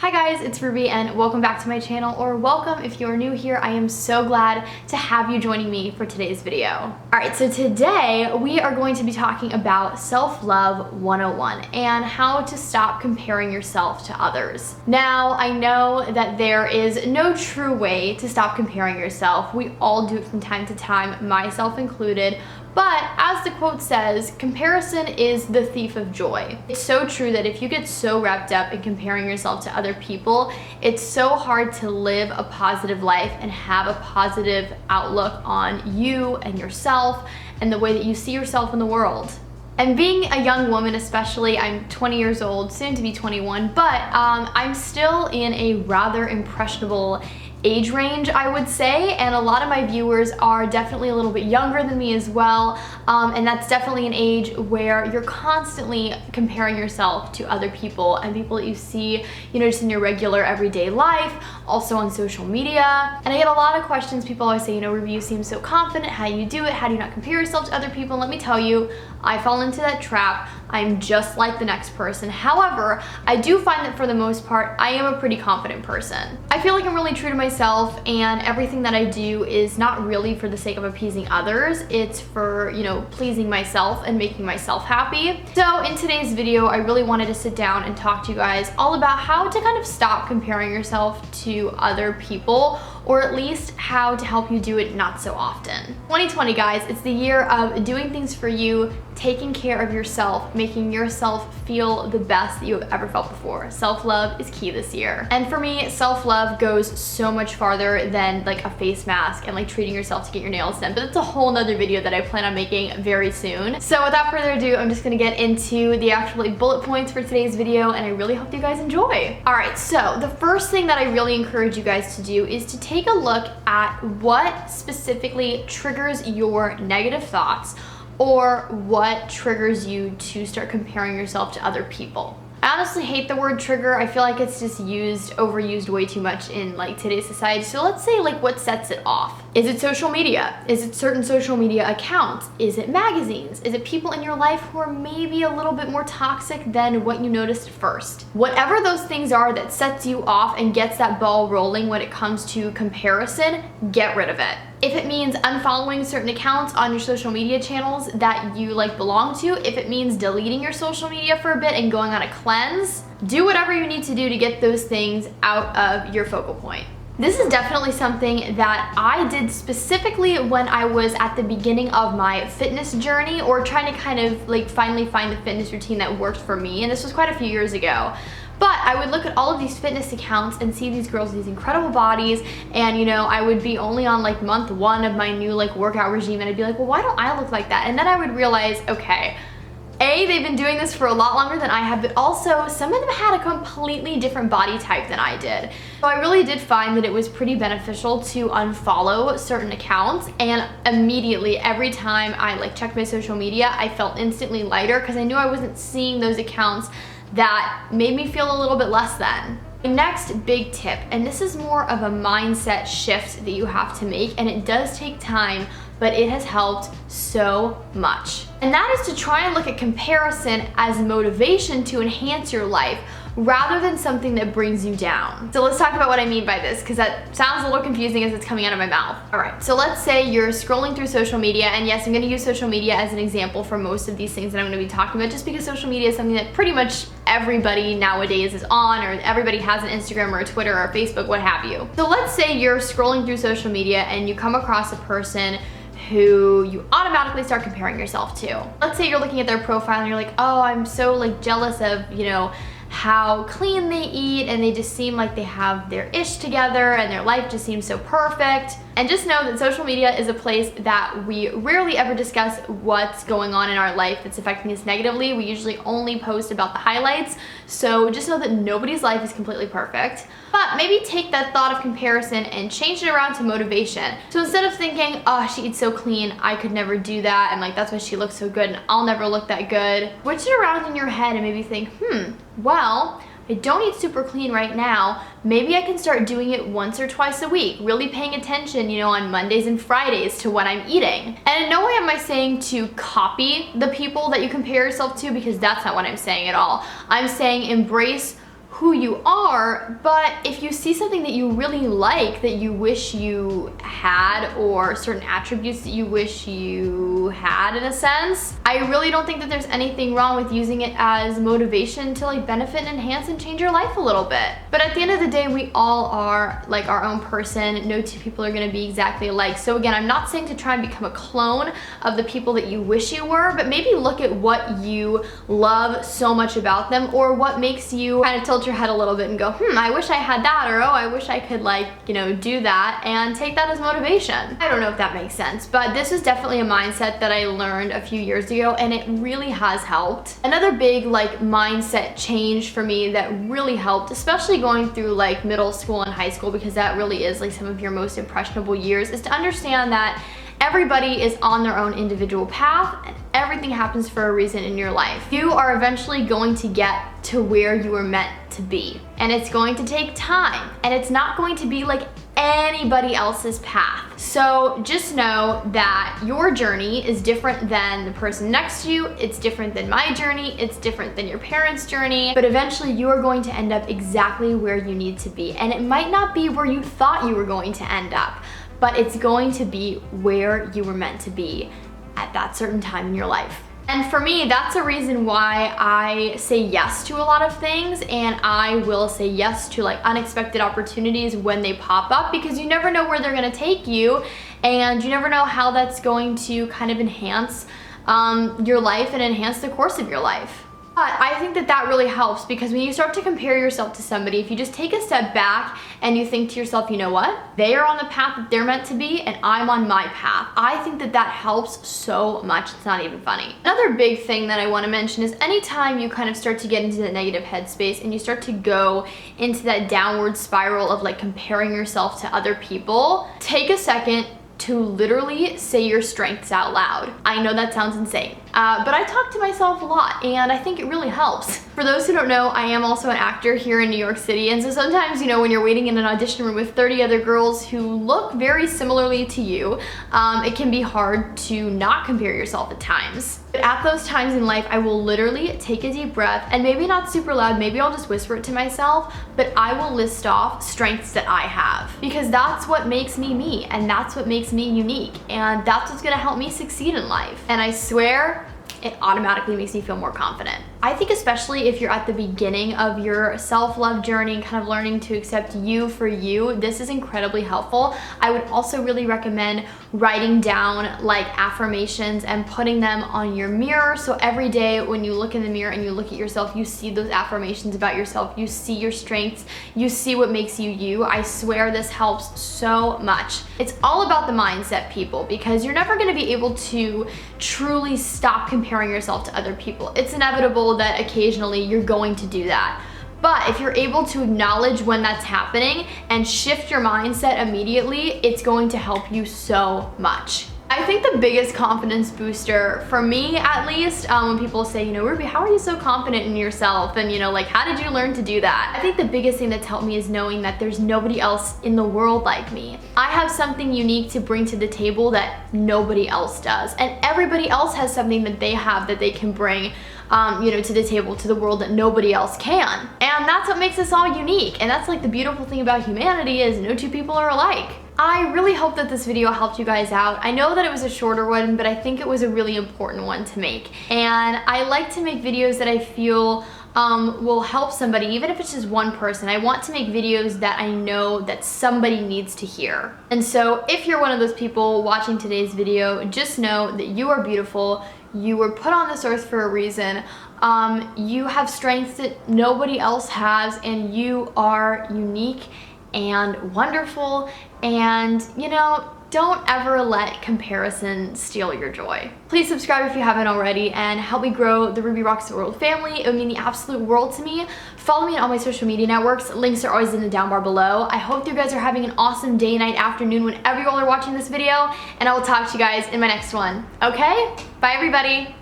Hi guys, it's Ruby and welcome back to my channel, or welcome if you're new here. I am so glad to have you joining me for today's video. Alright, so today we are going to be talking about self-love 101 and how to stop comparing yourself to others. Now, I know that there is no true way to stop comparing yourself. We all do it from time to time, myself included. But as the quote says, comparison is the thief of joy. It's so true that if you get so wrapped up in comparing yourself to other people, it's so hard to live a positive life and have a positive outlook on you and yourself and the way that you see yourself in the world. And being a young woman especially, I'm 20 years old, soon to be 21, but I'm still in a rather impressionable age range, I would say, and a lot of my viewers are definitely a little bit younger than me as well, and that's definitely an age where you're constantly comparing yourself to other people and people that you see, you know, just in your regular everyday life, also on social media. And I get a lot of questions. People always say, you know, Ruby, you seem so confident. How do you do it? How do you not compare yourself to other people? And let me tell you, I fall into that trap. I'm just like the next person. However, I do find that for the most part, I am a pretty confident person. I feel like I'm really true to myself, and everything that I do is not really for the sake of appeasing others. It's for, you know, pleasing myself and making myself happy. So in today's video, I really wanted to sit down and talk to you guys all about how to kind of stop comparing yourself to other people, or at least how to help you do it not so often. 2020, guys, it's the year of doing things for you, taking care of yourself, making yourself feel the best that you have ever felt before. Self-love is key this year. And for me, self-love goes so much farther than like a face mask and like treating yourself to get your nails done. But it's a whole nother video that I plan on making very soon. So without further ado, I'm just gonna get into the actual like, bullet points for today's video, and I really hope you guys enjoy. All right, so the first thing that I really encourage you guys to do is to take a look at what specifically triggers your negative thoughts, or what triggers you to start comparing yourself to other people. I honestly hate the word trigger. I feel like it's just overused way too much in like today's society. So let's say like what sets it off. Is it social media? Is it certain social media accounts? Is it magazines? Is it people in your life who are maybe a little bit more toxic than what you noticed first? Whatever those things are that sets you off and gets that ball rolling when it comes to comparison, get rid of it. If it means unfollowing certain accounts on your social media channels that you like belong to, if it means deleting your social media for a bit and going on a cleanse, do whatever you need to do to get those things out of your focal point. This is definitely something that I did specifically when I was at the beginning of my fitness journey, or trying to kind of like finally find the fitness routine that worked for me, and this was quite a few years ago. But I would look at all of these fitness accounts and see these girls with these incredible bodies, and you know, I would be only on like month 1 of my new like workout regime, and I'd be like, well, why don't I look like that? And then I would realize, okay, A, they've been doing this for a lot longer than I have, but also some of them had a completely different body type than I did. So I really did find that it was pretty beneficial to unfollow certain accounts, and immediately every time I like checked my social media, I felt instantly lighter because I knew I wasn't seeing those accounts that made me feel a little bit less than. The next big tip, and this is more of a mindset shift that you have to make, and it does take time, but it has helped so much. And that is to try and look at comparison as motivation to enhance your life, rather than something that brings you down. So let's talk about what I mean by this, because that sounds a little confusing as it's coming out of my mouth. All right, so let's say you're scrolling through social media, and yes, I'm gonna use social media as an example for most of these things that I'm gonna be talking about, just because social media is something that pretty much everybody nowadays is on, or everybody has an Instagram or a Twitter or a Facebook, what have you. So let's say you're scrolling through social media and you come across a person who you automatically start comparing yourself to. Let's say you're looking at their profile and you're like, oh, I'm so like jealous of, you know, how clean they eat, and they just seem like they have their ish together and their life just seems so perfect. And just know that social media is a place that we rarely ever discuss what's going on in our life that's affecting us negatively. We usually only post about the highlights. So just know that nobody's life is completely perfect. But maybe take that thought of comparison and change it around to motivation. So instead of thinking, oh, she eats so clean, I could never do that, and like that's why she looks so good and I'll never look that good, switch it around in your head and maybe think, well, I don't eat super clean right now. Maybe I can start doing it once or twice a week, really paying attention, you know, on Mondays and Fridays to what I'm eating. And in no way am I saying to copy the people that you compare yourself to, because that's not what I'm saying at all. I'm saying embrace who you are, but if you see something that you really like that you wish you had, or certain attributes that you wish you had in a sense, I really don't think that there's anything wrong with using it as motivation to like benefit and enhance and change your life a little bit. But at the end of the day, we all are like our own person. No two people are gonna be exactly alike. So again, I'm not saying to try and become a clone of the people that you wish you were, but maybe look at what you love so much about them, or what makes you kind of tilt your head a little bit and go, I wish I had that, or oh, I wish I could like, you know, do that, and take that as motivation. I don't know if that makes sense, but this was definitely a mindset that I learned a few years ago, and it really has helped. Another big like mindset change for me that really helped, especially going through like middle school and high school, because that really is like some of your most impressionable years, is to understand that everybody is on their own individual path, and everything happens for a reason in your life. You are eventually going to get to where you were meant to be, and it's going to take time, and it's not going to be like anybody else's path. So just know that your journey is different than the person next to you. It's different than my journey. It's different than your parents' journey, but eventually you are going to end up exactly where you need to be. And it might not be where you thought you were going to end up, but it's going to be where you were meant to be at that certain time in your life. And for me, that's a reason why I say yes to a lot of things, and I will say yes to like unexpected opportunities when they pop up, because you never know where they're gonna take you, and you never know how that's going to kind of enhance your life and enhance the course of your life. But I think that that really helps, because when you start to compare yourself to somebody, if you just take a step back and you think to yourself, you know what? They are on the path that they're meant to be, and I'm on my path. I think that that helps so much, it's not even funny. Another big thing that I want to mention is anytime you kind of start to get into the negative headspace and you start to go into that downward spiral of like comparing yourself to other people, take a second to literally say your strengths out loud. I know that sounds insane, but I talk to myself a lot, and I think it really helps. For those who don't know, I am also an actor here in New York City, and so sometimes, you know, when you're waiting in an audition room with 30 other girls who look very similarly to you, it can be hard to not compare yourself at times. But at those times in life, I will literally take a deep breath, and maybe not super loud, maybe I'll just whisper it to myself, but I will list off strengths that I have, because that's what makes me me, and that's what makes me unique, and that's what's gonna help me succeed in life. And I swear, it automatically makes me feel more confident. I think especially if you're at the beginning of your self-love journey, kind of learning to accept you for you, this is incredibly helpful. I would also really recommend writing down like affirmations and putting them on your mirror. So every day when you look in the mirror and you look at yourself, you see those affirmations about yourself, you see your strengths, you see what makes you you. I swear this helps so much. It's all about the mindset, people, because you're never gonna be able to truly stop comparing yourself to other people. It's inevitable that occasionally you're going to do that. But if you're able to acknowledge when that's happening and shift your mindset immediately, it's going to help you so much. I think the biggest confidence booster, for me at least, when people say, you know, Ruby, how are you so confident in yourself? And, you know, like, how did you learn to do that? I think the biggest thing that's helped me is knowing that there's nobody else in the world like me. I have something unique to bring to the table that nobody else does. And everybody else has something that they have that they can bring you know, to the table, to the world, that nobody else can. And that's what makes us all unique. And that's like the beautiful thing about humanity, is no two people are alike. I really hope that this video helped you guys out. I know that it was a shorter one, but I think it was a really important one to make. And I like to make videos that I feel will help somebody, even if it's just one person. I want to make videos that I know that somebody needs to hear. And so if you're one of those people watching today's video, just know that you are beautiful. You were put on this earth for a reason. You have strengths that nobody else has, and you are unique and wonderful, and, you know, don't ever let comparison steal your joy. Please subscribe if you haven't already, and help me grow the Ruby Rocks the World family. It would mean the absolute world to me. Follow me on all my social media networks. Links are always in the down bar below. I hope you guys are having an awesome day, night, afternoon, whenever you all are watching this video, and I will talk to you guys in my next one. Okay? Bye, everybody.